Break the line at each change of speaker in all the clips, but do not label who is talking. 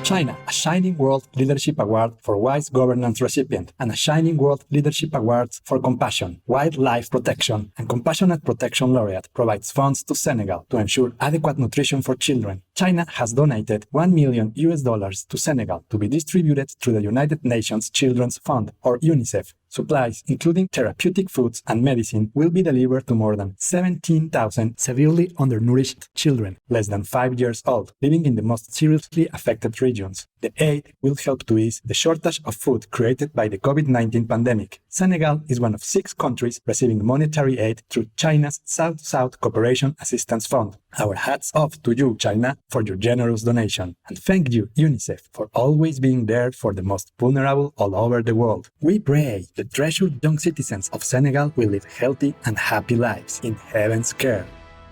China, a Shining World Leadership Award for Wise Governance recipient, and a Shining World Leadership Awards for Compassion, Wildlife Protection, and Compassionate Protection Laureate, provides funds to Senegal to ensure adequate nutrition for children. China has donated $1 million to Senegal to be distributed through the United Nations Children's Fund, or UNICEF. Supplies, including therapeutic foods and medicine, will be delivered to more than 17,000 severely undernourished children, less than 5 years old, living in the most seriously affected regions. The aid will help to ease the shortage of food created by the COVID-19 pandemic. Senegal is one of 6 countries receiving monetary aid through China's South-South Cooperation Assistance Fund. Our hats off to you, China, for your generous donation. And thank you, UNICEF, for always being there for the most vulnerable all over the world. We pray the treasured young citizens of Senegal will live healthy and happy lives in heaven's care.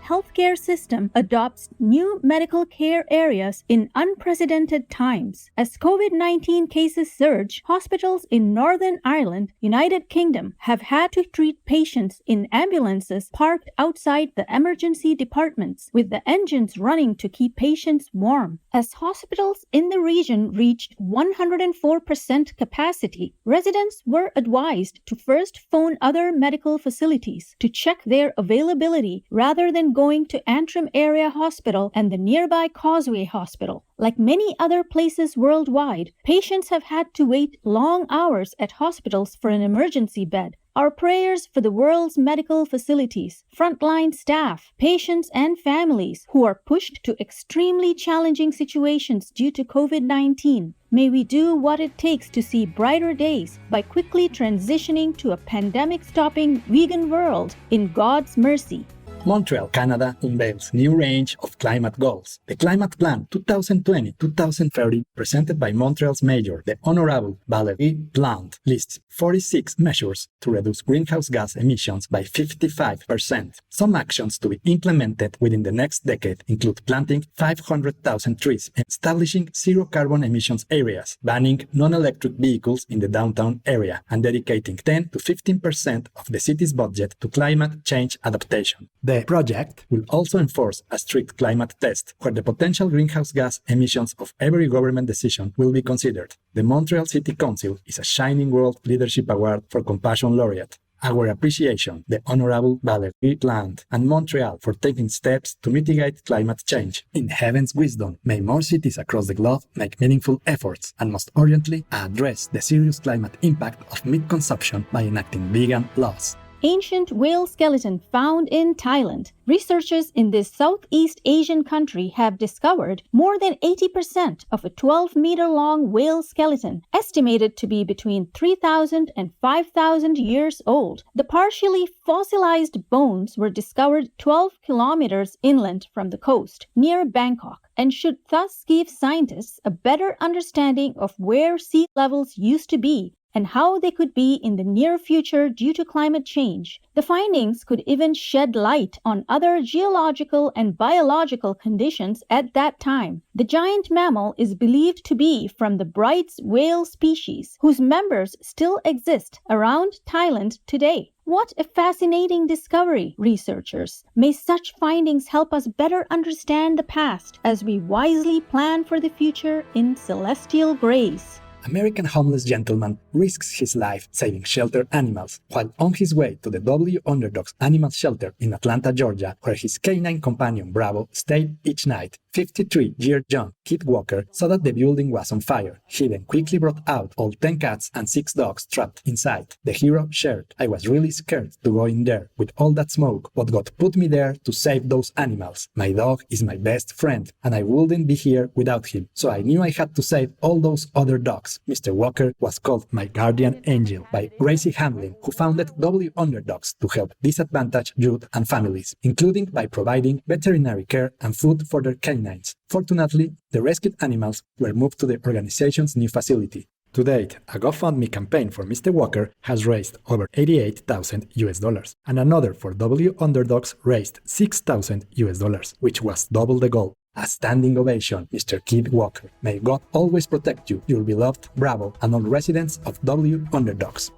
Healthcare system adopts new medical care areas in unprecedented times. As COVID-19 cases surge, hospitals in Northern Ireland, United Kingdom, have had to treat patients in ambulances parked outside the emergency departments, with the engines running to keep patients warm. As hospitals in the region reached 104% capacity, residents were advised to first phone other medical facilities to check their availability rather than going to Antrim Area Hospital and the nearby Causeway Hospital. Like many other places worldwide, patients have had to wait long hours at hospitals for an emergency bed. Our prayers for the world's medical facilities, frontline staff, patients, and families who are pushed to extremely challenging situations due to COVID-19. May we do what it takes to see brighter days by quickly transitioning to a pandemic-stopping vegan world in God's mercy.
Montreal, Canada unveils new range of climate goals. The Climate Plan 2020-2030, presented by Montreal's mayor, the Honorable Valérie Plante, lists 46 measures to reduce greenhouse gas emissions by 55%. Some actions to be implemented within the next decade include planting 500,000 trees, establishing zero carbon emissions areas, banning non-electric vehicles in the downtown area, and dedicating 10 to 15% of the city's budget to climate change adaptation. The project will also enforce a strict climate test, where the potential greenhouse gas emissions of every government decision will be considered. The Montreal City Council is a Shining World Leadership Award for Compassion Laureate. Our appreciation, the Honorable Valérie Plante and Montreal, for taking steps to mitigate climate change. In heaven's wisdom, may more cities across the globe make meaningful efforts and most urgently address the serious climate impact of meat consumption by enacting vegan laws.
Ancient whale skeleton found in Thailand. Researchers in this Southeast Asian country have discovered more than 80% of a 12-meter-long whale skeleton, estimated to be between 3,000 and 5,000 years old. The partially fossilized bones were discovered 12 kilometers inland from the coast, near Bangkok, and should thus give scientists a better understanding of where sea levels used to be and how they could be in the near future due to climate change. The findings could even shed light on other geological and biological conditions at that time. The giant mammal is believed to be from the Bright's whale species, whose members still exist around Thailand today. What a fascinating discovery, researchers. May such findings help us better understand the past as we wisely plan for the future in celestial grace.
American homeless gentleman risks his life saving sheltered animals while on his way to the W Underdogs Animal Shelter in Atlanta, Georgia, where his canine companion Bravo stayed each night. 53-year young Keith Walker saw that the building was on fire. He then quickly brought out all 10 cats and 6 dogs trapped inside. The hero shared, "I was really scared to go in there with all that smoke, but God put me there to save those animals. My dog is my best friend, and I wouldn't be here without him, so I knew I had to save all those other dogs." Mr. Walker was called My Guardian Angel by Gracie Hamlin, who founded W Underdogs to help disadvantaged youth and families, including by providing veterinary care and food for their canines. Fortunately, the rescued animals were moved to the organization's new facility. To date, a GoFundMe campaign for Mr. Walker has raised over $88,000, and another for W Underdogs raised $6,000, which was double the goal. A standing ovation, Mr. Keith Walker. May God always protect you, your beloved Bravo, and all residents of W Underdogs.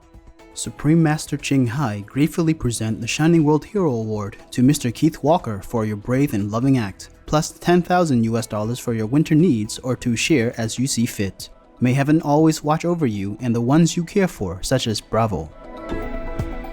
Supreme Master Ching Hai gratefully present the Shining World Hero Award to Mr. Keith Walker for your brave and loving act. plus $10,000 for your winter needs or to share as you see fit. May heaven always watch over you and the ones you care for, such as Bravo.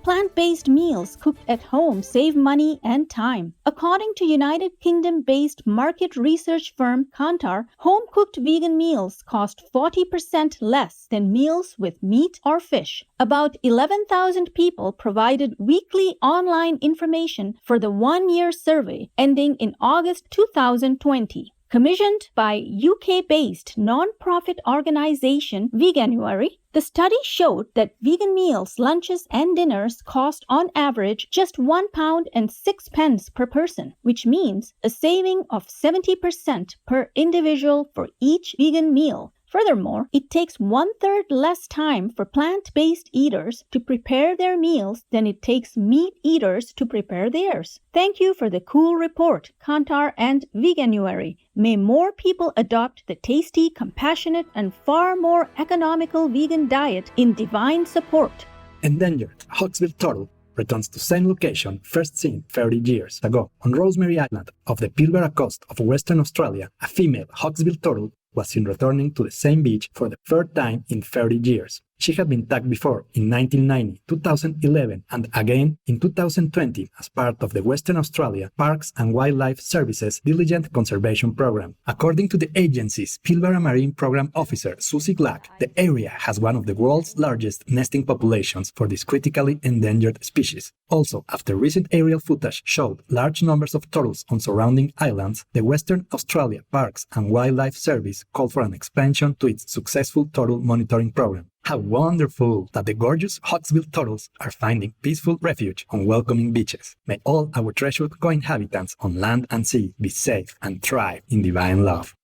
Plant-based meals cooked at home save money and time. According to United Kingdom-based market research firm Kantar, home-cooked vegan meals cost 40% less than meals with meat or fish. About 11,000 people provided weekly online information for the one-year survey ending in August 2020. Commissioned by UK-based non-profit organization Veganuary, the study showed that vegan meals, lunches, and dinners cost on average just £1.06 per person, which means a saving of 70% per individual for each vegan meal. Furthermore, it takes 1/3 less time for plant-based eaters to prepare their meals than it takes meat eaters to prepare theirs. Thank you for the cool report, Kantar and Veganuary. May more people adopt the tasty, compassionate, and far more economical vegan diet in divine support.
Endangered hawksbill turtle returns to same location first seen 30 years ago. On Rosemary Island of the Pilbara coast of Western Australia, a female hawksbill turtle was seen returning to the same beach for the third time in 30 years. She had been tagged before in 1990, 2011, and again in 2020 as part of the Western Australia Parks and Wildlife Service's Diligent Conservation Program. According to the agency's Pilbara Marine Program Officer Susie Glack, the area has one of the world's largest nesting populations for this critically endangered species. Also, after recent aerial footage showed large numbers of turtles on surrounding islands, the Western Australia Parks and Wildlife Service called for an expansion to its successful turtle monitoring program. How wonderful that the gorgeous hawksbill turtles are finding peaceful refuge on welcoming beaches. May all our treasured co-inhabitants on land and sea be safe and thrive in divine love.